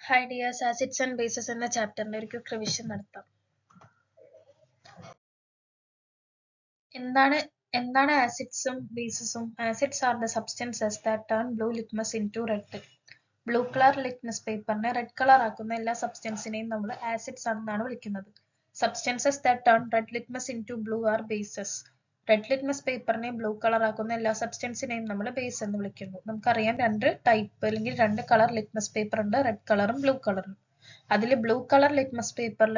Hi dears, acids and bases എന്ന ചാപ്റ്ററിന്റെ ഒരു quick revision നടത്താം. എന്താണ് ആസിഡ്സും ബേസസും? Acids are the substances that turn blue litmus into red. Blue colour litmus പേപ്പറിനെ റെഡ് കളർ ആക്കുന്ന എല്ലാ സബ്സ്റ്റൻസിനെയും നമ്മൾ ആസിഡ്സ് ആണെന്നാണ് വിളിക്കുന്നത്. Substances that turn red litmus into blue are bases. Red litmus പേപ്പറിനെ ബ്ലൂ കളർ ആക്കുന്ന എല്ലാ സബ്സ്റ്റൻസിനെയും നമ്മൾ ബേസ് എന്ന് വിളിക്കുന്നു. നമുക്കറിയാം രണ്ട് ടൈപ്പ് അല്ലെങ്കിൽ രണ്ട് കളർ ലിറ്റ്മസ് പേപ്പർ ഉണ്ട്, റെഡ് കളറും ബ്ലൂ കളറും. അതിൽ ബ്ലൂ കളർ ലിറ്റ്മസ് പേപ്പർ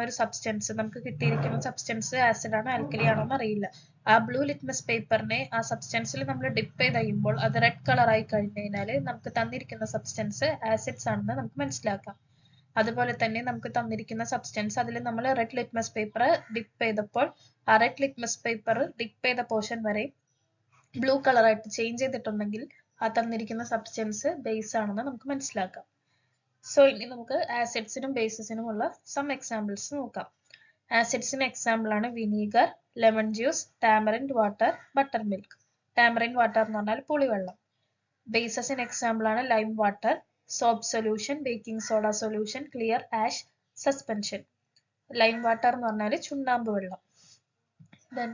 ഒരു സബ്സ്റ്റൻസ് നമുക്ക് കിട്ടിയിരിക്കുന്ന സബ്സ്റ്റൻസ് ആസിഡ് ആണോ ആൽക്കലി ആണോ എന്ന് അറിയില്ല. ആ ബ്ലൂ ലിറ്റ്മസ് പേപ്പറിനെ ആ സബ്സ്റ്റൻസിൽ നമ്മൾ ഡിപ്പ് ചെയ്ത് കഴിയുമ്പോൾ അത് റെഡ് കളർ ആയി കഴിഞ്ഞാൽ നമുക്ക് തന്നിരിക്കുന്ന സബ്സ്റ്റൻസ് ആസിഡ്സ് ആണെന്ന് നമുക്ക് മനസ്സിലാക്കാം. അതുപോലെ തന്നെ നമുക്ക് തന്നിരിക്കുന്ന സബ്സ്റ്റൻസ് അതിൽ നമ്മൾ റെഡ് ലിറ്റ്മസ് പേപ്പർ ഡിപ്പ് ചെയ്തപ്പോൾ ആ റെഡ് ലിറ്റ്മസ് പേപ്പർ ഡിപ്പ് ചെയ്ത പോർഷൻ വരെ ബ്ലൂ കളറായിട്ട് ചേഞ്ച് ചെയ്തിട്ടുണ്ടെങ്കിൽ ആ തന്നിരിക്കുന്ന സബ്സ്റ്റൻസ് ബേസ് ആണെന്ന് നമുക്ക് മനസ്സിലാക്കാം. സോ ഇനി നമുക്ക് ആസിഡ്സിനും ബേസസിനുമുള്ള സം എക്സാമ്പിൾസ് നോക്കാം. ആസിഡ്സിന് എക്സാമ്പിൾ ആണ് vinegar, lemon juice, tamarind water, butter milk. Tamarind water എന്ന് പറഞ്ഞാൽ പുളിവെള്ളം. ബേസസിന് എക്സാമ്പിൾ ആണ് lime water, soap solution, baking soda solution, clear ash, suspension. Lime water എന്ന് പറഞ്ഞാൽ ചുണ്ണാമ്പ് വെള്ളം. ദെൻ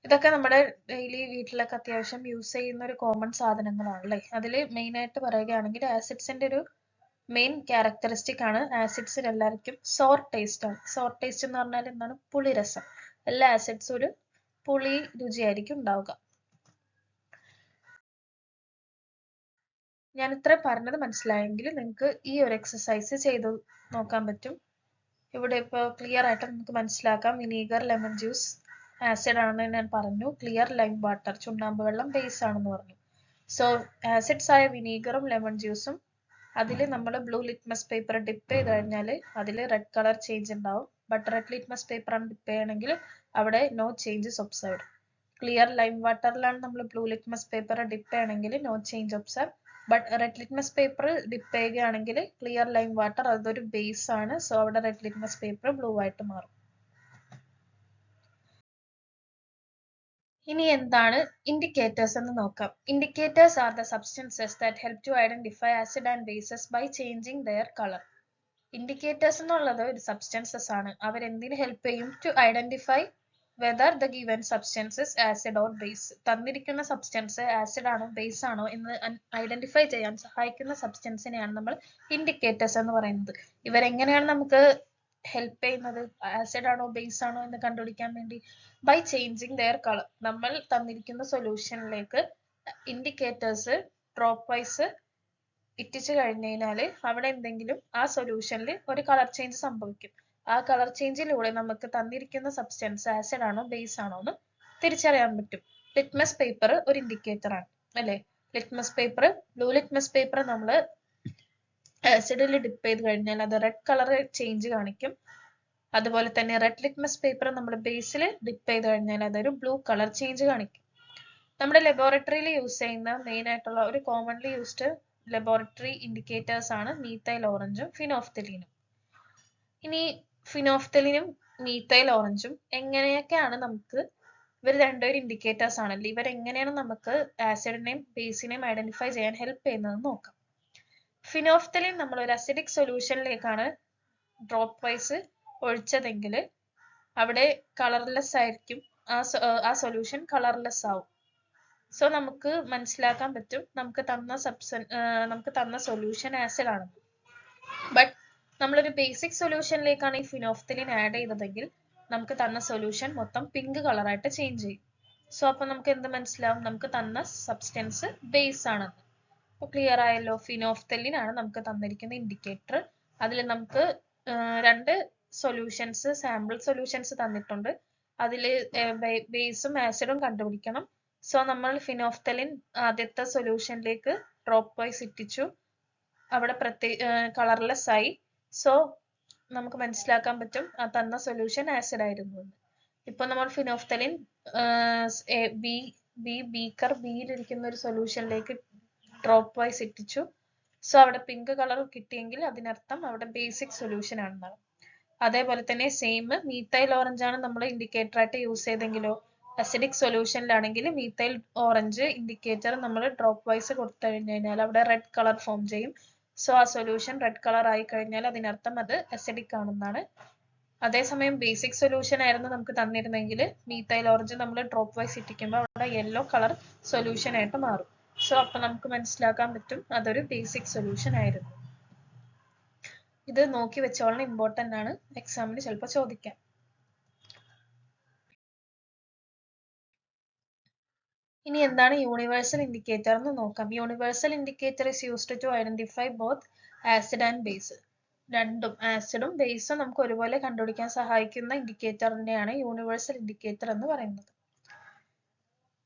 ഇതൊക്കെ നമ്മുടെ ഡെയിലി വീട്ടിലൊക്കെ അത്യാവശ്യം യൂസ് ചെയ്യുന്ന ഒരു കോമൺ സാധനങ്ങളാണ് അല്ലേ. അതിൽ മെയിൻ ആയിട്ട് പറയുകയാണെങ്കിൽ ആസിഡ്സിന്റെ ഒരു മെയിൻ ക്യാരക്ടറിസ്റ്റിക് ആണ് ആസിഡ്സിന് എല്ലാവർക്കും സോർ ടേസ്റ്റ് ആണ്. സോർ ടേസ്റ്റ് എന്ന് പറഞ്ഞാൽ എന്താണ്? പുളിരസം. എല്ലാ ആസിഡ്സും ഒരു പുളി രുചിയായിരിക്കും ഉണ്ടാവുക. ഞാൻ ഇത്ര പറഞ്ഞത് മനസ്സിലായെങ്കിൽ നിങ്ങൾക്ക് ഈ ഒരു എക്സസൈസ് ചെയ്ത് നോക്കാൻ പറ്റും. ഇവിടെ ഇപ്പോൾ ക്ലിയർ ആയിട്ട് നമുക്ക് മനസ്സിലാക്കാം. വിനീഗർ, ലെമൺ ജ്യൂസ് ആസിഡ് ആണെന്ന് ഞാൻ പറഞ്ഞു. ക്ലിയർ ലൈം വാട്ടർ ചുണ്ണാമ്പ് വെള്ളം ബേസ് ആണെന്ന് പറഞ്ഞു. സോ ആസിഡ്സ് ആയ വിനീഗറും ലെമൺ ജ്യൂസും അതിൽ നമ്മൾ ബ്ലൂ ലിറ്റ്മസ് പേപ്പർ ഡിപ്പ് ചെയ്ത് കഴിഞ്ഞാൽ അതിൽ റെഡ് കളർ ചേഞ്ച് ഉണ്ടാവും. ബട്ട് റെഡ് ലിറ്റ്മസ് പേപ്പർ ആണ് ഡിപ്പ് ചെയ്യണമെങ്കിൽ അവിടെ no changes observed. Clear lime വാട്ടറിലാണ് നമ്മൾ ബ്ലൂ ലിറ്റ്മസ് പേപ്പർ ഡിപ്പ് ചെയ്യണമെങ്കിൽ no change observe. But red litmus paper dip ചെയ്യുകയാണെങ്കിൽ ക്ലിയർ ലൈം വാട്ടർ അതൊരു ബേസ് ആണ്. സോ അവിടെ റെഡ് ലിറ്റ്മസ് പേപ്പർ ബ്ലൂ ആയിട്ട് മാറും. ഇനി എന്താണ് ഇൻഡിക്കേറ്റേഴ്സ് എന്ന് നോക്കാം. Indicators are the substances that help to identify acid and bases by changing there colour. Indicators എന്നുള്ളത് ഒരു സബ്സ്റ്റൻസസ് ആണ്. അവരെന്തിന് ഹെൽപ്പ് ചെയ്യും? To identify whether the given substances acid or base. തന്നിരിക്കുന്ന സബ്സ്റ്റൻസ് ആസിഡ് ആണോ ബേസ് ആണോ എന്ന് ഐഡന്റിഫൈ ചെയ്യാൻ സഹായിക്കുന്ന സബ്സ്റ്റൻസിനെയാണ് നമ്മൾ ഇൻഡിക്കേറ്റേഴ്സ് എന്ന് പറയുന്നത്. ഇവരെങ്ങനെയാണ് നമുക്ക് ഹെൽപ്പ് ചെയ്യുന്നത്? ആസിഡ് ആണോ ബേസ് ആണോ എന്ന് കണ്ടുപിടിക്കാൻ വേണ്ടി ബൈ ചേഞ്ചിങ് ദെയർ കളർ. നമ്മൾ തന്നിരിക്കുന്ന സൊല്യൂഷനിലേക്ക് ഇൻഡിക്കേറ്റേഴ്സ് ഡ്രോപ്പ് വൈസ് ഇറ്റിച്ചു കഴിഞ്ഞാൽ അവിടെ എന്തെങ്കിലും ആ സൊല്യൂഷനിൽ ഒരു കളർ ചേഞ്ച് സംഭവിക്കും. ആ കളർ ചേഞ്ചിലൂടെ നമുക്ക് തന്നിരിക്കുന്ന സബ്സ്റ്റൻസ് ആസിഡ് ആണോ ബേസ് ആണോ എന്ന് തിരിച്ചറിയാൻ പറ്റും. ലിറ്റ്മസ് പേപ്പർ ഒരു ഇൻഡിക്കേറ്റർ ആണ് അല്ലെ. Litmus paper, blue litmus paper നമ്മൾ ആസിഡിൽ ഡിപ്പ് ചെയ്ത് കഴിഞ്ഞാൽ അത് റെഡ് കളർ ചേഞ്ച് കാണിക്കും. അതുപോലെ തന്നെ റെഡ് ലിറ്റ്മസ് പേപ്പർ നമ്മൾ ബേസിൽ ഡിപ്പ് ചെയ്ത് കഴിഞ്ഞാൽ അതൊരു ബ്ലൂ കളർ ചേഞ്ച് കാണിക്കും. നമ്മുടെ ലബോറട്ടറിയിൽ യൂസ് ചെയ്യുന്ന മെയിൻ ആയിട്ടുള്ള ഒരു കോമൺലി യൂസ്ഡ് ലബോറട്ടറി ഇൻഡിക്കേറ്റേഴ്സ് ആണ് മീത്തൈൽ ഓറഞ്ചും ഫിനോഫ്തലീനും. ഇനി ഫിനോഫ്തലീനും മീത്തൈൽ ഓറഞ്ചും എങ്ങനെയൊക്കെയാണ് നമുക്ക്, ഇവർ രണ്ടുപേരും ഇൻഡിക്കേറ്റേഴ്സ് ആണല്ലോ, ഇവരെങ്ങനെയാണ് നമുക്ക് ആസിഡിനെയും ബേസിനെയും ഐഡന്റിഫൈ ചെയ്യാൻ ഹെൽപ്പ് ചെയ്യുന്നതെന്ന് നോക്കാം. ഫിനോഫ്തലീൻ നമ്മൾ ഒരു അസിഡിക് സൊല്യൂഷനിലേക്കാണ് ഡ്രോപ്പ് വൈസ് ഒഴിച്ചതെങ്കിൽ അവിടെ കളർലെസ് ആയിരിക്കും, ആ സൊല്യൂഷൻ കളർലെസ് ആവും. സോ നമുക്ക് മനസ്സിലാക്കാൻ പറ്റും നമുക്ക് തന്ന സൊല്യൂഷൻ ആസിഡ് ആണെന്ന്. ബട്ട് നമ്മളൊരു ബേസിക് സൊല്യൂഷനിലേക്കാണ് ഈ ഫിനോഫ്തലീൻ ആഡ് ചെയ്തതെങ്കിൽ നമുക്ക് തന്ന സൊല്യൂഷൻ മൊത്തം പിങ്ക് കളറായിട്ട് ചേഞ്ച് ചെയ്യും. സോ അപ്പൊ നമുക്ക് എന്ത് മനസ്സിലാവും? നമുക്ക് തന്ന സബ്സ്റ്റൻസ് ബേസ് ആണെന്ന്. അപ്പൊ ക്ലിയർ ആയല്ലോ. ഫിനോഫ്തലീൻ ആണ് നമുക്ക് തന്നിരിക്കുന്ന ഇൻഡിക്കേറ്റർ. അതിൽ നമുക്ക് രണ്ട് സൊല്യൂഷൻസ്, സാമ്പിൾ സൊല്യൂഷൻസ് തന്നിട്ടുണ്ട്. അതിൽ ബേസും ആസിഡും കണ്ടുപിടിക്കണം. സോ നമ്മൾ ഫിനോഫ്തലീൻ ആദ്യത്തെ സൊല്യൂഷനിലേക്ക് ഡ്രോപ്പ് വൈസ് ഇട്ടിച്ചു, അവിടെ കളർലെസ് ആയി. സോ നമുക്ക് മനസ്സിലാക്കാൻ പറ്റും ആ തന്ന സൊല്യൂഷൻ ആസിഡ് ആയിരുന്നു എന്ന്. ഇപ്പൊ നമ്മൾ ഫിനോഫ്തലീൻ ബീക്കർ ബിയിലിരിക്കുന്ന ഒരു സൊല്യൂഷനിലേക്ക് ഡ്രോപ്പ് വൈസ് ഇട്ടിച്ചു. സോ അവിടെ പിങ്ക് കളർ കിട്ടിയെങ്കിൽ അതിനർത്ഥം അവിടെ ബേസിക് സൊല്യൂഷൻ ആണെന്നാണ്. അതേപോലെ തന്നെ സെയിം മീത്തൈൽ ഓറഞ്ച് ആണ് നമ്മൾ ഇൻഡിക്കേറ്റർ ആയിട്ട് യൂസ് ചെയ്തെങ്കിലോ അസിഡിക് സൊല്യൂഷനിലാണെങ്കിൽ മീത്തൈൽ ഓറഞ്ച് ഇൻഡിക്കേറ്റർ നമ്മൾ ഡ്രോപ്പ് വൈസ് കൊടുത്തു കഴിഞ്ഞാൽ അവിടെ റെഡ് കളർ ഫോം ചെയ്യും. സോ ആ സൊല്യൂഷൻ റെഡ് കളർ ആയി കഴിഞ്ഞാൽ അതിനർത്ഥം അത് അസിഡിക് ആണെന്നാണ്. അതേസമയം ബേസിക് സൊല്യൂഷൻ ആയിരുന്നു നമുക്ക് തന്നിരുന്നെങ്കിൽ മീത്തൈൽ ഓറഞ്ച് നമ്മൾ ഡ്രോപ്പ് വൈസ് ഇട്ടിക്കുമ്പോൾ അവിടെ യെല്ലോ കളർ സൊല്യൂഷൻ ആയിട്ട് മാറും. സോ അപ്പൊ നമുക്ക് മനസ്സിലാക്കാൻ പറ്റും അതൊരു ബേസിക് സൊല്യൂഷൻ ആയിരുന്നു. ഇത് നോക്കി വെച്ചോളണം, ഇമ്പോർട്ടന്റ് ആണ്, എക്സാമിന് ചിലപ്പോൾ ചോദിക്കാം. ഇനി എന്താണ് യൂണിവേഴ്സൽ ഇൻഡിക്കേറ്റർ എന്ന് നോക്കാം. Universal indicator is used to identify both acid and base. രണ്ടും ആസിഡും ബേസും നമുക്ക് ഒരുപോലെ കണ്ടുപിടിക്കാൻ സഹായിക്കുന്ന ഇൻഡിക്കേറ്ററിനെയാണ് യൂണിവേഴ്സൽ ഇൻഡിക്കേറ്റർ എന്ന് പറയുന്നത്.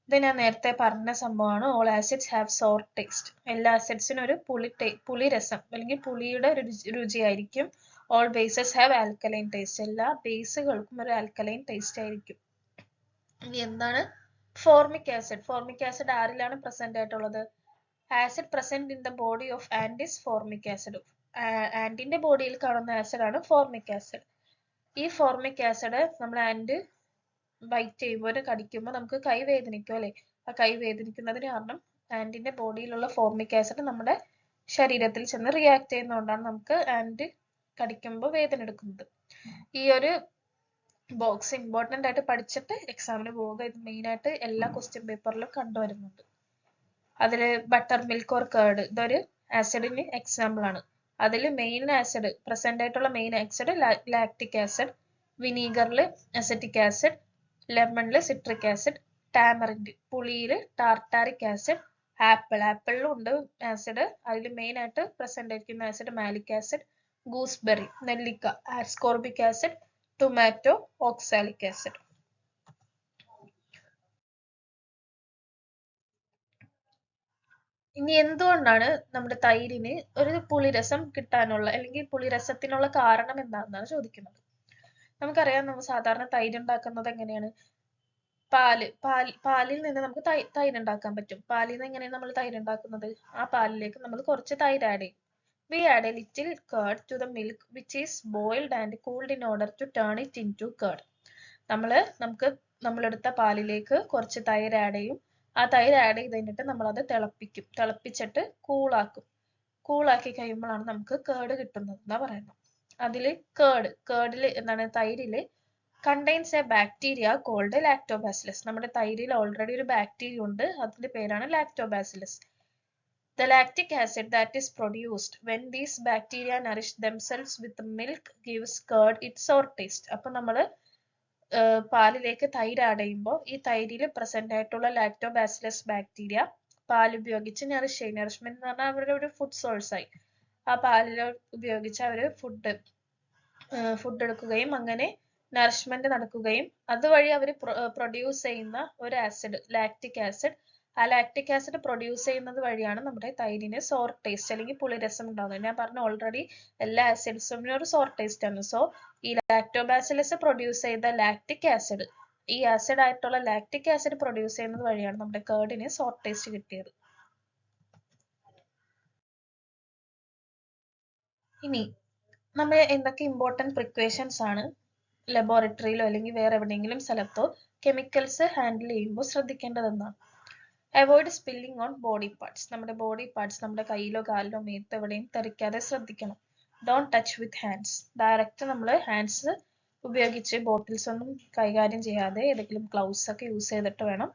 ഇത് ഞാൻ നേരത്തെ പറഞ്ഞ സംഭവമാണ്. All acids have sour taste. എല്ലാ ആസിഡ്സിനും ഒരു പുളി രസം അല്ലെങ്കിൽ പുളിയുടെ ഒരു രുചിയായിരിക്കും. All bases have alkaline taste. എല്ലാ ബേസുകൾക്കും ഒരു ആൽക്കലൈൻ ടേസ്റ്റ് ആയിരിക്കും. ഇനി എന്താണ് ഫോർമിക് ആസിഡ്? ഫോർമിക് ആസിഡ് ആരിലാണ് പ്രസന്റ് ആയിട്ടുള്ളത്? Acid present in the body of ant is formic acid. ആൻഡിന്റെ ബോഡിയിൽ കാണുന്ന ആസിഡ് ആണ് ഫോർമിക് ആസിഡ്. ഈ ഫോർമിക് ആസിഡ് നമ്മൾ ആൻഡ് ബൈറ്റ് ചെയ്യുമ്പോൾ കടിക്കുമ്പോൾ നമുക്ക് കൈ വേദനിക്കും അല്ലെ? ആ കൈ വേദനിക്കുന്നതിന് കാരണം ആൻഡിന്റെ ബോഡിയിലുള്ള ഫോർമിക് ആസിഡ് നമ്മുടെ ശരീരത്തിൽ ചെന്ന് റിയാക്ട് ചെയ്യുന്നതുകൊണ്ടാണ് നമുക്ക് ആൻഡ് കടിക്കുമ്പോൾ വേദന എടുക്കുന്നത്. ഈ ഒരു ബോക്സ് ഇമ്പോർട്ടന്റ് ആയിട്ട് പഠിച്ചിട്ട് എക്സാമിന് പോവുക. ഇത് മെയിൻ ആയിട്ട് എല്ലാ ക്വസ്റ്റ്യൻ പേപ്പറിലും കണ്ടുവരുന്നുണ്ട്. അതില് ബട്ടർ മിൽക്ക് ഓർ കേർഡ് ഇതൊരു ആസിഡിന് എക്സാമ്പിൾ ആണ്. അതിൽ മെയിൻ ആസിഡ് പ്രസന്റ് ആയിട്ടുള്ള മെയിൻ ആസിഡ് ലാക്റ്റിക് ആസിഡ്, വിനീഗറിൽ അസറ്റിക് ആസിഡ്, ലെമണില് സിട്രിക് ആസിഡ്, ടാമറിൻഡ് പുളിയില് ടാർട്ടാറിക് ആസിഡ്, ആപ്പിളിലും ഉണ്ട് ആസിഡ്. അതിൽ മെയിൻ ആയിട്ട് പ്രസന്റ് ആയിരിക്കുന്ന ആസിഡ് മാലിക് ആസിഡ്, ഗൂസ്ബെറി നെല്ലിക്ക ascorbic acid, tomato oxalic acid. ഇനി എന്തുകൊണ്ടാണ് നമ്മുടെ തൈരിന് ഒരു പുളിരസം കിട്ടാനുള്ള അല്ലെങ്കിൽ പുളിരസത്തിനുള്ള കാരണം എന്താണെന്നാണ് ചോദിക്കുന്നത്. നമുക്കറിയാം നമ്മൾ സാധാരണ തൈര് ഉണ്ടാക്കുന്നത് എങ്ങനെയാണ്? പാലിൽ നിന്ന് നമുക്ക് തൈര് ഉണ്ടാക്കാൻ പറ്റും. പാലിൽ നിന്ന് എങ്ങനെയാണ് നമ്മൾ തൈര് ഉണ്ടാക്കുന്നത്? ആ പാലിലേക്ക് നമ്മൾ കുറച്ച് തൈര് ആഡ് ചെയ്യും. We add a little curd to the milk which is boiled and cooled in order to turn it into curd. നമ്മളെടുത്ത പാലിലേക്ക് കുറച്ച് തൈര് ആഡ് ചെയ്യും. ആ തൈര് ആഡ് ചെയ്ത് കഴിഞ്ഞിട്ട് നമ്മൾ അത് തിളപ്പിക്കും. തിളപ്പിച്ചിട്ട് കൂളാക്കി കഴിയുമ്പോഴാണ് നമുക്ക് കേർഡ് കിട്ടുന്നത് എന്നാ പറയുന്നത്. അതില് കേർഡില് എന്താണ് തൈരില് contains a bacteria called lactobacillus. നമ്മുടെ തൈരിൽ ഓൾറെഡി ഒരു ബാക്ടീരിയ ഉണ്ട്, അതിന്റെ പേരാണ് lactobacillus. The lactic acid that is produced when these bacteria nourish themselves with the milk gives curd its sour taste. അപ്പൊ നമ്മള് പാലിലേക്ക് തൈര് ആഡ് ചെയ്യുമ്പോൾ ഈ തൈരിൽ പ്രസന്റ് ആയിട്ടുള്ള ലാക്ടോബാസിലസ് ബാക്ടീരിയ പാൽ ഉപയോഗിച്ച് നറിഷ്മെന്റ് എന്ന് പറഞ്ഞാൽ അവരുടെ ഒരു ഫുഡ് സോഴ്സ് ആയി. ആ പാലിൽ ഉപയോഗിച്ച് അവര് ഫുഡ് എടുക്കുകയും അങ്ങനെ നറിഷ്മെന്റ് നടക്കുകയും അതുവഴി അവർ പ്രൊഡ്യൂസ് ചെയ്യുന്ന ഒരു ആസിഡ് ലാക്റ്റിക് ആസിഡ്. ആ ലാക്റ്റിക് ആസിഡ് പ്രൊഡ്യൂസ് ചെയ്യുന്നത് വഴിയാണ് നമ്മുടെ തൈരിന് സോർ ടേസ്റ്റ് അല്ലെങ്കിൽ പുളിരസം ഉണ്ടാകുന്നത്. ഞാൻ പറഞ്ഞു ഓൾറെഡി എല്ലാ ആസിഡ്സും ഒരു സോർ ടേസ്റ്റ് ആണ്. സോ ഈ ലാക്ടോബാസിലസ് പ്രൊഡ്യൂസ് ചെയ്ത ലാക്റ്റിക് ആസിഡ്, ഈ ആസിഡ് ആയിട്ടുള്ള ലാക്റ്റിക് ആസിഡ് പ്രൊഡ്യൂസ് ചെയ്യുന്നത് വഴിയാണ് നമ്മുടെ കേർഡിന് സോർ ടേസ്റ്റ് കിട്ടിയത്. ഇനി നമ്മൾ എന്തൊക്കെ ഇമ്പോർട്ടന്റ് പ്രിക്വേഷൻസ് ആണ് ലബോറട്ടറിയിലോ അല്ലെങ്കിൽ വേറെ എവിടെയെങ്കിലും സ്ഥലത്തോ കെമിക്കൽസ് ഹാൻഡിൽ ചെയ്യുമ്പോൾ ശ്രദ്ധിക്കേണ്ടതെന്നാണ്. Avoid spilling on body parts. നമ്മുടെ ബോഡി പാർട്സ് നമ്മുടെ കയ്യിലോ കാലിലോ മേത്തോ എവിടെയും തെറിക്കാതെ ശ്രദ്ധിക്കണം. Don't touch with hands. Direct നമ്മൾ ഹാൻഡ്സ് ഉപയോഗിച്ച് ബോട്ടിൽസ് ഒന്നും കൈകാര്യം ചെയ്യാതെ ഏതെങ്കിലും ഗ്ലൗസ് ഒക്കെ യൂസ് ചെയ്തിട്ട് വേണം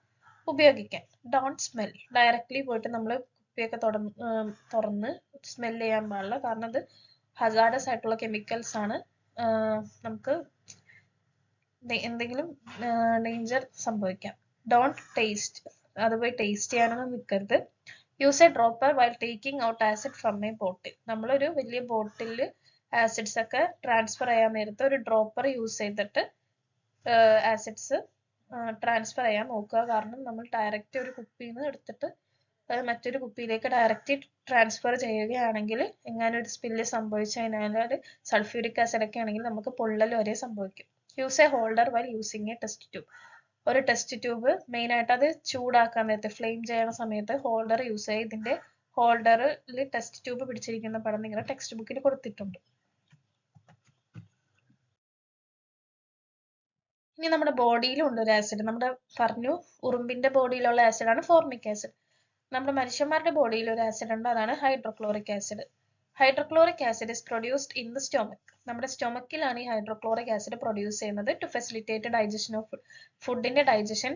ഉപയോഗിക്കാൻ. Don't smell. ഡയറക്റ്റ്ലി പോയിട്ട് നമ്മൾ കുപ്പിയൊക്കെ തുറന്ന് സ്മെൽ ചെയ്യാൻ പാടില്ല, കാരണം അത് ഹസാർഡസ് ആയിട്ടുള്ള കെമിക്കൽസ് ആണ്. നമുക്ക് എന്തെങ്കിലും ഡേഞ്ചർ സംഭവിക്കാം. Don't taste. അത് പോയി ടേസ്റ്റ് ചെയ്യാനൊന്നും നിൽക്കരുത്. Use A dropper while taking out acid from A ബോട്ടിൽ. നമ്മളൊരു വലിയ ബോട്ടിലിൽ ആസിഡ്സ് ഒക്കെ ട്രാൻസ്ഫർ ചെയ്യാൻ നേരത്ത് ഒരു ഡ്രോപ്പർ യൂസ് ചെയ്തിട്ട് ആസിഡ്സ് ട്രാൻസ്ഫർ ചെയ്യാൻ നോക്കുക. കാരണം നമ്മൾ ഡയറക്റ്റ് ഒരു കുപ്പിയിൽ നിന്ന് എടുത്തിട്ട് മറ്റൊരു കുപ്പിയിലേക്ക് ഡയറക്റ്റ് ട്രാൻസ്ഫർ ചെയ്യുകയാണെങ്കിൽ എങ്ങനെ ഒരു സ്പില്ല് സംഭവിച്ചു കഴിഞ്ഞാൽ സൾഫ്യൂരിക് ആസിഡ് ഒക്കെ ആണെങ്കിൽ നമുക്ക് പൊള്ളൽ വരെ സംഭവിക്കും. Use A holder while using A test tube. ഒരു ടെസ്റ്റ് ട്യൂബ് മെയിൻ ആയിട്ട് അത് ചൂടാക്കാൻ നേരത്തെ ഫ്ലെയിം ചെയ്യുന്ന സമയത്ത് ഹോൾഡർ യൂസ് ചെയ്യുക. ഇതിന്റെ ഹോൾഡറിൽ ടെസ്റ്റ് ട്യൂബ് പിടിച്ചിരിക്കുന്ന പടം നിങ്ങളുടെ ടെക്സ്റ്റ് ബുക്കിൽ കൊടുത്തിട്ടുണ്ട്. ഇനി നമ്മുടെ ബോഡിയിലും ഉണ്ട് ഒരു ആസിഡ്. നമ്മുടെ പറഞ്ഞു ഉറുമ്പിന്റെ ബോഡിയിലുള്ള ആസിഡാണ് ഫോർമിക് ആസിഡ്. നമ്മുടെ മനുഷ്യന്മാരുടെ ബോഡിയിൽ ഒരു ആസിഡ് ഉണ്ട്, അതാണ് hydrochloric acid. Hydrochloric acid is produced in the stomach. നമ്മുടെ സ്റ്റൊമക്കിലാണ് ഈ ഹൈഡ്രോക്ലോറിക് ആസിഡ് പ്രൊഡ്യൂസ് ചെയ്യുന്നത്. To facilitate digestion of food. ഫുഡിന്റെ ഡൈജഷൻ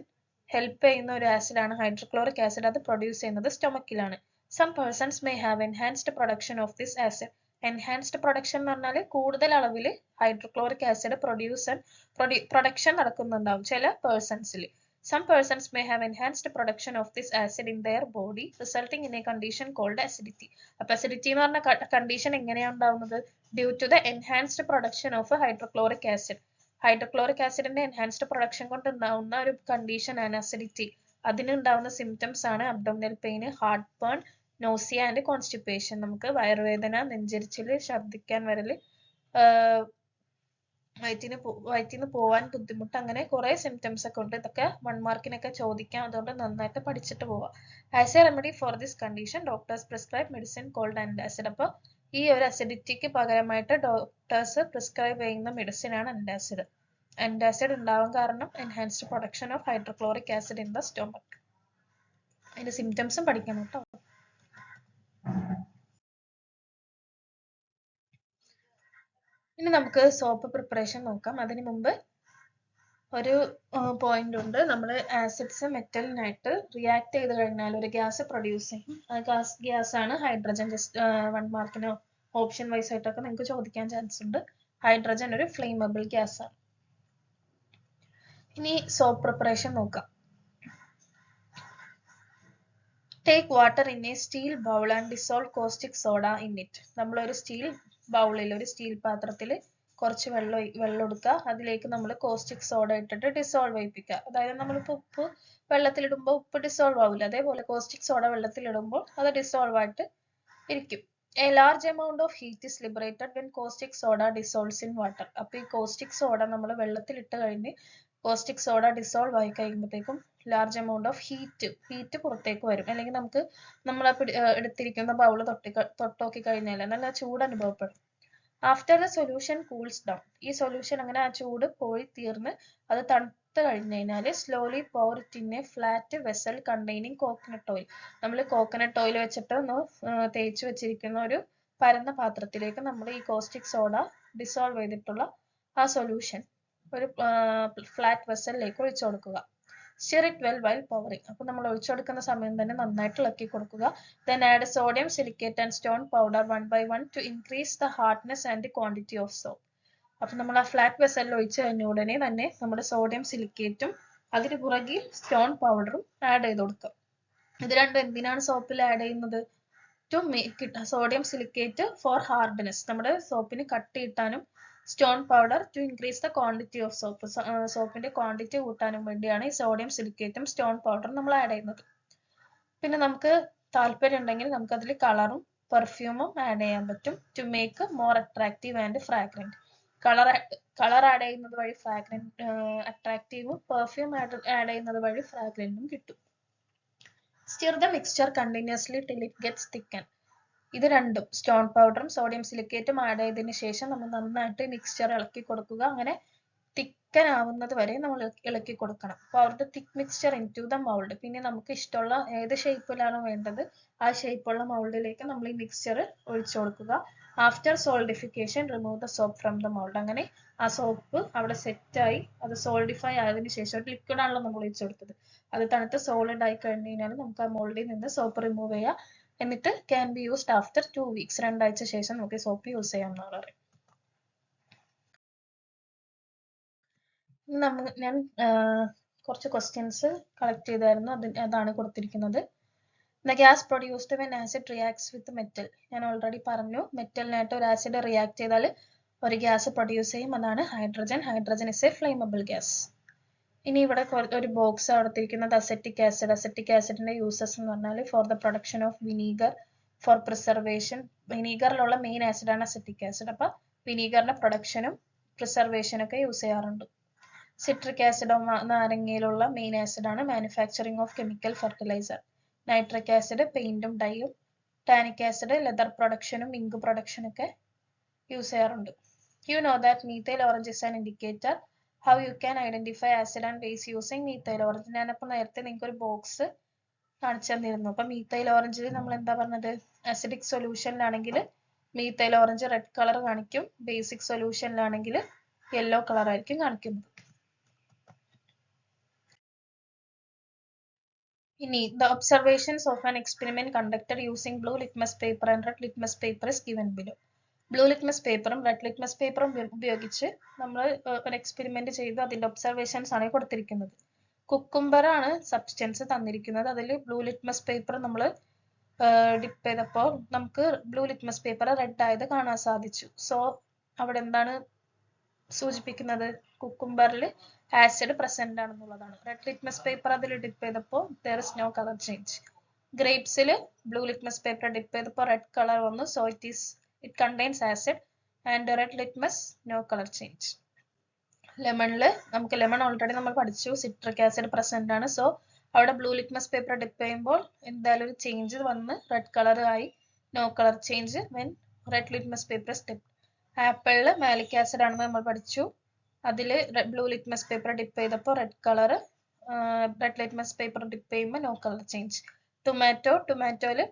ഹെൽപ്പ് ചെയ്യുന്ന ഒരു ആസിഡാണ് ഹൈഡ്രോക്ലോറിക് ആസിഡ്. അത് പ്രൊഡ്യൂസ് ചെയ്യുന്നത് സ്റ്റൊമക്കിലാണ്. Some persons may have enhanced production of this acid. Enhanced production എന്ന് പറഞ്ഞാൽ കൂടുതൽ അളവിൽ ഹൈഡ്രോക്ലോറിക് ആസിഡ് പ്രൊഡക്ഷൻ നടക്കുന്നുണ്ടാവും ചില പേഴ്സൺസിൽ. Some persons may have enhanced production of this acid in their body, resulting in a condition called acidity. അപ്പോൾ acidity എന്ന് പറഞ്ഞ condition എങ്ങനെയാണ് ഉണ്ടാവുന്നത്? Due to the enhanced production of hydrochloric acid. Hydrochloric ആസിഡിന്റെ enhanced production കൊണ്ട് ഉണ്ടാവുന്ന ഒരു condition ആണ് അസിഡിറ്റി. അതിനുണ്ടാവുന്ന സിംറ്റംസ് ആണ് abdominal pain, heart burn, nausea and constipation. നമുക്ക് വയറുവേദന, നെഞ്ചെരിച്ചില്, ഛർദ്ദിക്കാൻ വരല്, വയറ്റിന്ന് പോവാൻ ബുദ്ധിമുട്ട്, അങ്ങനെ കുറെ സിംറ്റംസ് ഒക്കെ ഉണ്ട്. ഇതൊക്കെ 1 മാർക്കിനൊക്കെ ചോദിക്കാം. അതുകൊണ്ട് നന്നായിട്ട് പഠിച്ചിട്ട് പോവാം. As a remedy for this condition doctors prescribe medicine called antacid. അപ്പോൾ ഈ ഒരു അസിഡിറ്റിക്ക് പകരമായിട്ട് ഡോക്ടേഴ്സ് പ്രിസ്ക്രൈബ് ചെയ്യുന്ന മെഡിസിൻ ആണ് ആന്റാസിഡ്. ആന്റാസിഡ് ഉണ്ടാവാൻ കാരണം enhanced production of hydrochloric acid in the stomach. അതിന്റെ സിംറ്റംസും പഠിക്കണം കേട്ടോ. ഇനി നമുക്ക് സോപ്പ് പ്രിപ്പറേഷൻ നോക്കാം. അതിന് മുമ്പ് ഒരു പോയിന്റ് ഉണ്ട്. നമ്മൾ ആസിഡ്സ് മെറ്റലിനായിട്ട് റിയാക്ട് ചെയ്ത് കഴിഞ്ഞാൽ ഒരു ഗ്യാസ് പ്രൊഡ്യൂസ് ചെയ്യും. ആ ഗ്യാസ് ആണ് ഹൈഡ്രജൻ. ജസ്റ്റ് 1 മാർക്കിനോ ഓപ്ഷൻ വൈസ് ആയിട്ടൊക്കെ നിങ്ങൾക്ക് ചോദിക്കാൻ ചാൻസ് ഉണ്ട്. ഹൈഡ്രജൻ ഒരു ഫ്ലെയിമബിൾ ഗ്യാസ് ആണ്. ഇനി സോപ്പ് പ്രിപ്പറേഷൻ നോക്കാം. Take water in a steel bowl and dissolve caustic soda in it. നമ്മളൊരു സ്റ്റീൽ ബൗളിൽ, ഒരു സ്റ്റീൽ പാത്രത്തിൽ കുറച്ച് വെള്ളം എടുക്കുക. അതിലേക്ക് നമ്മൾ കോസ്റ്റിക് സോഡ ഇട്ടിട്ട് ഡിസോൾവ് ചെയ്യിപ്പിക്കുക. അതായത് നമ്മളിപ്പോൾ ഉപ്പ് വെള്ളത്തിലിടുമ്പോൾ ഉപ്പ് ഡിസോൾവ് ആവില്ല, അതേപോലെ കോസ്റ്റിക് സോഡ വെള്ളത്തിലിടുമ്പോൾ അത് ഡിസോൾവ് ആയിട്ട് ഇരിക്കും. A large amount of heat is liberated when caustic soda dissolves in water. അപ്പോൾ ഈ കോസ്റ്റിക് സോഡ നമ്മൾ വെള്ളത്തിലിട്ട് കഴിഞ്ഞ് കോസ്റ്റിക് സോഡ ഡിസോൾവ് ആയി കഴിയുമ്പോഴത്തേക്കും ലാർജ് എമൗണ്ട് ഓഫ് ഹീറ്റ് പുറത്തേക്ക് വരും. അല്ലെങ്കിൽ നമുക്ക് നമ്മൾ എടുത്തിരിക്കുന്ന ബൗള് തൊട്ടോക്കി കഴിഞ്ഞാൽ നല്ല ചൂട് അനുഭവപ്പെടും. After the solution cools down. ഈ സൊല്യൂഷൻ അങ്ങനെ ആ ചൂട് പോയി തീർന്ന് അത് തണുത്ത് കഴിഞ്ഞ് കഴിഞ്ഞാൽ slowly pour it in a flat vessel containing coconut oil. നമ്മൾ കോക്കനട്ട് ഓയിൽ വെച്ചിട്ട് ഒന്ന് തേച്ച് വെച്ചിരിക്കുന്ന ഒരു പരന്ന പാത്രത്തിലേക്ക് നമ്മൾ ഈ കോസ്റ്റിക് സോഡ ഡിസോൾവ് ചെയ്തിട്ടുള്ള ആ സൊല്യൂഷൻ ഒരു ഫ്ലാറ്റ് വെസലിലേക്ക് ഒഴിച്ചു കൊടുക്കുക. Stir it well while pouring. അപ്പോൾ നമ്മൾ ഒഴിച്ചു കൊടുക്കുന്ന സമയം തന്നെ നന്നായിട്ട് ഇളക്കി കൊടുക്കുക. Then add sodium silicate and stone powder 1 by 1 to increase the hardness and quantity of soap. അപ്പോൾ നമ്മൾ ആ ഫ്ലാറ്റ് വെസലിൽ ഒഴിച്ചു കഴിഞ്ഞ ഉടനെ തന്നെ നമ്മുടെ സോഡിയം സിലിക്കേറ്റും അതിന് പുറകിൽ സ്റ്റോൺ പൗഡറും ആഡ് ചെയ്ത് കൊടുക്കുക. ഇത് രണ്ടും എന്തിനാണ് സോപ്പിൽ ആഡ് ചെയ്യുന്നത്? To make sodium silicate for hardness, നമ്മുടെ സോപ്പിന് കട്ടി കിട്ടാനും stone powder to increase the quantity of soap, സോപ്പിന്റെ ക്വാണ്ടിറ്റി കൂട്ടാനും വേണ്ടിയാണ് ഈ സോഡിയം സിലിക്കേറ്റും സ്റ്റോൺ പൗഡറും നമ്മൾ ആഡ് ചെയ്യുന്നത്. പിന്നെ നമുക്ക് താല്പര്യം ഉണ്ടെങ്കിൽ നമുക്ക് അതിൽ കളറും പെർഫ്യൂമും ആഡ് ചെയ്യാൻ പറ്റും. To make more attractive and fragrant. Colour add ചെയ്യുന്നത് വഴി അട്രാക്റ്റീവും പെർഫ്യൂം ആഡ് ചെയ്യുന്നത് വഴി ഫ്രാഗ്രന്റും കിട്ടും. Stir the mixture continuously till it gets thickened. ഇത് രണ്ടും സ്റ്റോൺ പൗഡറും സോഡിയം സിലിക്കേറ്റും ആഡ് ചെയ്തതിന് ശേഷം നമ്മൾ നന്നായിട്ട് മിക്സ്ചർ ഇളക്കി കൊടുക്കുക. അങ്ങനെ തിക്കൻ ആവുന്നത് വരെ നമ്മൾ ഇളക്കി കൊടുക്കണം. അപ്പോൾ the thick mixture into the mould. പിന്നെ നമുക്ക് ഇഷ്ടമുള്ള ഏത് ഷേപ്പിലാണോ വേണ്ടത് ആ ഷേപ്പുള്ള മൗൾഡിലേക്ക് നമ്മൾ ഈ മിക്സ്ചർ ഒഴിച്ചു കൊടുക്കുക. After solidification remove the soap from the mould. അങ്ങനെ ആ സോപ്പ് അവിടെ സെറ്റായി അത് സോൾഡിഫൈ ആയതിനു ശേഷം, ഒരു ലിക്വിഡ് ആണല്ലോ നമ്മൾ ഒഴിച്ചു കൊടുത്തത്, അത് തണുത്ത് സോളിഡ് ആയി കഴിഞ്ഞ് കഴിഞ്ഞാൽ നമുക്ക് ആ മൗൾഡിൽ നിന്ന് സോപ്പ് റിമൂവ് ചെയ്യാം. എന്നിട്ട് can be used after 2 weeks. 2 ആഴ്ച ശേഷം നമുക്ക് സോപ്പ് യൂസ് ചെയ്യാമെന്ന് പറയും. ഞാൻ കുറച്ച് ക്വസ്റ്റ്യൻസ് കളക്ട് ചെയ്തായിരുന്നു, അതാണ് കൊടുത്തിരിക്കുന്നത്. The gas produced when acid reacts with metal. ഞാൻ ഓൾറെഡി പറഞ്ഞു, മെറ്റലിനായിട്ട് ഒരു ആസിഡ് റിയാക്ട് ചെയ്താൽ ഒരു ഗ്യാസ് പ്രൊഡ്യൂസ് ചെയ്യും, അതാണ് hydrogen. Hydrogen is a flammable gas. ഇനി ഇവിടെ ഒരു ബോക്സ് കൊടുത്തിരിക്കുന്നത് അസെറ്റിക് ആസിഡ്. അസെറ്റിക് ആസിഡിന്റെ യൂസസ് എന്ന് പറഞ്ഞാൽ for the production of vinegar, for preservation. വിനീഗറിലുള്ള മെയിൻ ആസിഡാണ് അസെറ്റിക് ആസിഡ്. അപ്പൊ വിനീഗറിന്റെ പ്രൊഡക്ഷനും പ്രിസർവേഷനും ഒക്കെ യൂസ് ചെയ്യാറുണ്ട്. സിട്രിക് ആസിഡ് നാരങ്ങയിലുള്ള മെയിൻ ആസിഡാണ് manufacturing of chemical fertilizer. Nitric acid പെയിന്റും ഡൈയും. ടാനിക് ആസിഡ് ലെതർ പ്രൊഡക്ഷനും ഇങ്ക് പ്രൊഡക്ഷനും ഒക്കെ യൂസ് ചെയ്യാറുണ്ട്. You know that methyl orange is an indicator. How you can identify acid and base using methyl orange. ഞാനപ്പോൾ നേരത്തെ നിങ്ങൾക്ക് ഒരു ബോക്സ് കാണിച്ചു തന്നിരുന്നു. അപ്പൊ മീഥൈൽ ഓറഞ്ചിൽ നമ്മൾ എന്താ പറഞ്ഞത്? അസിഡിക് സൊല്യൂഷനിലാണെങ്കിൽ മീത്തൈൽ ഓറഞ്ച് റെഡ് കളർ കാണിക്കും. ബേസിക് സൊല്യൂഷനിലാണെങ്കിൽ യെല്ലോ കളർ ആയിരിക്കും കാണിക്കുന്നത്. ഇനി the observations of an experiment conducted using blue litmus paper and red litmus paper is given below. Blue litmus പേപ്പറും റെഡ് ലിറ്റ്മസ് പേപ്പറും ഉപയോഗിച്ച് നമ്മൾ ഒരു എക്സ്പെരിമെന്റ് ചെയ്തു. അതിന്റെ ഒബ്സർവേഷൻസ് ആണ് കൊടുത്തിരിക്കുന്നത്. കുക്കുംബർ ആണ് സബ്സ്റ്റൻസ് തന്നിരിക്കുന്നത്. അതിൽ ബ്ലൂ ലിറ്റ്മസ് പേപ്പർ നമ്മൾ ഡിപ്പ് ചെയ്തപ്പോൾ നമുക്ക് ബ്ലൂ ലിറ്റ്മസ് പേപ്പർ റെഡ് ആയത് കാണാൻ സാധിച്ചു. സോ അവിടെ എന്താണ് സൂചിപ്പിക്കുന്നത്? കുക്കുംബറിൽ ആസിഡ് പ്രസന്റ് ആണെന്നുള്ളതാണ്. റെഡ് ലിറ്റ്മസ് പേപ്പർ അതിൽ ഡിപ്പ് ചെയ്തപ്പോൾ there is no color change. ഗ്രേപ്സിൽ ബ്ലൂ ലിറ്റ്മസ് പേപ്പർ ഡിപ്പ് ചെയ്തപ്പോൾ റെഡ് കളർ വന്നു. So it contains acid and red litmus no color change. ലെമണിൽ നമുക്ക് ലെമൺ ഓൾറെഡി നമ്മൾ പഠിച്ചു, സിട്രിക് ആസിഡ് പ്രസന്റ് ആണ്. സോ അവിടെ ബ്ലൂ ലിറ്റ്മസ് പേപ്പർ ഡിപ്പ് ചെയ്യുമ്പോൾ എന്തായാലും ഒരു ചേഞ്ച് വന്ന് റെഡ് കളർ ആയി. No colour change when red litmus paper dip. ആപ്പിളിൽ malic acid ആണെന്ന് നമ്മൾ പഠിച്ചു. അതിൽ ബ്ലൂ ലിറ്റ്മസ് പേപ്പർ ഡിപ്പ് ചെയ്തപ്പോൾ red colour, red litmus paper dip ചെയ്യുമ്പോൾ നോ കളർ ചേഞ്ച്. ടൊമാറ്റോയിൽ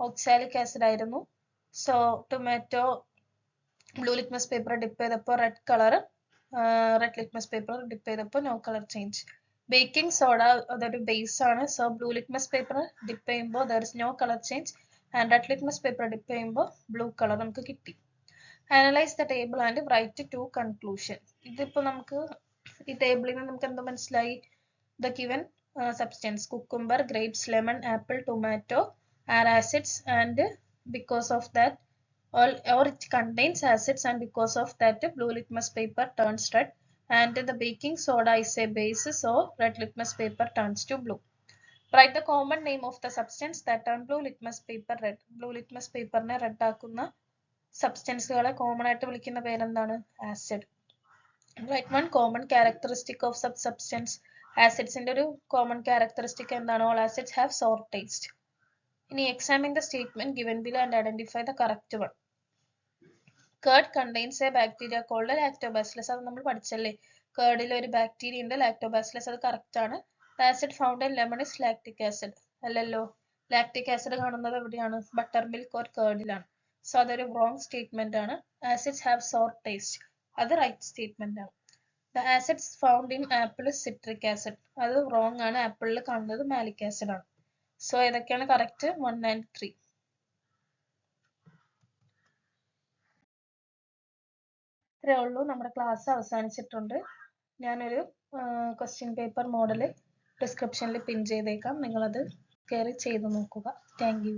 ഓക്സാലിക് ആസിഡ് ആയിരുന്നു. So tomato blue litmus paper dip ചെയ്തപ്പോൾ red colour, red litmus paper dip ചെയ്തപ്പോൾ no colour change. Baking soda അതൊരു base ആണ്. So blue litmus paper dip ചെയ്യുമ്പോൾ there is no colour change and red litmus paper dip ചെയ്യുമ്പോൾ blue colour നമുക്ക് കിട്ടി. Analyse the table and write to conclusion. ഇതിപ്പോൾ നമുക്ക് ഈ ടേബിളിൽ നിന്ന് നമുക്ക് എന്താ മനസ്സിലായി? The given substance cucumber, grapes, lemon, apple, tomato are acids and because of that or it contains acids and because of that blue litmus paper turns red and the baking soda is a base, so red litmus paper turns to blue. Write the common name of the substance that turn blue litmus paper red. blue litmus paper ne red ആക്കുന്ന സബ്സ്റ്റൻസുകളെ common ആയിട്ട് വിളിക്കുന്ന പേരെന്താണ്? Acid. Write one common characteristic of substance. ആസിഡ്സിന്റെ ഒരു common characteristic എന്താണ്? all acids have sour taste. ഇനി examine the statement given below and identify the correct one. Curd contains a bacteria called lactobacillus. അത് നമ്മൾ പഠിച്ചല്ലേ? കേർഡിൽ ഒരു bacteria ഉണ്ട്, lactobacillus. അത് correct ആണ്. The acid found in lemon is lactic acid. അല്ലല്ലോ, lactic acid കാണുന്നത് എവിടെയാണ്? ബട്ടർ മിൽക്ക് ഓർ കേർഡിലാണ്. സോ അതൊരു wrong സ്റ്റേറ്റ്മെന്റ് ആണ്. Acids have sour taste. അത് റൈറ്റ് സ്റ്റേറ്റ്മെന്റ് ആണ്. The acids found in apple is citric acid. അത് wrong ആണ്. ആപ്പിളിൽ കാണുന്നത് മാലിക് ആസിഡ് ആണ്. സോ ഏതൊക്കെയാണ് കറക്റ്റ്? 1 and 3. ഇത്രയേ ഉള്ളൂ. നമ്മുടെ ക്ലാസ് അവസാനിച്ചിട്ടുണ്ട്. ഞാനൊരു ക്വസ്റ്റ്യൻ പേപ്പർ മോഡൽ ഡിസ്ക്രിപ്ഷനിൽ പിൻ ചെയ്തേക്കാം. നിങ്ങളത് കയറി ചെയ്ത് നോക്കുക. Thank you.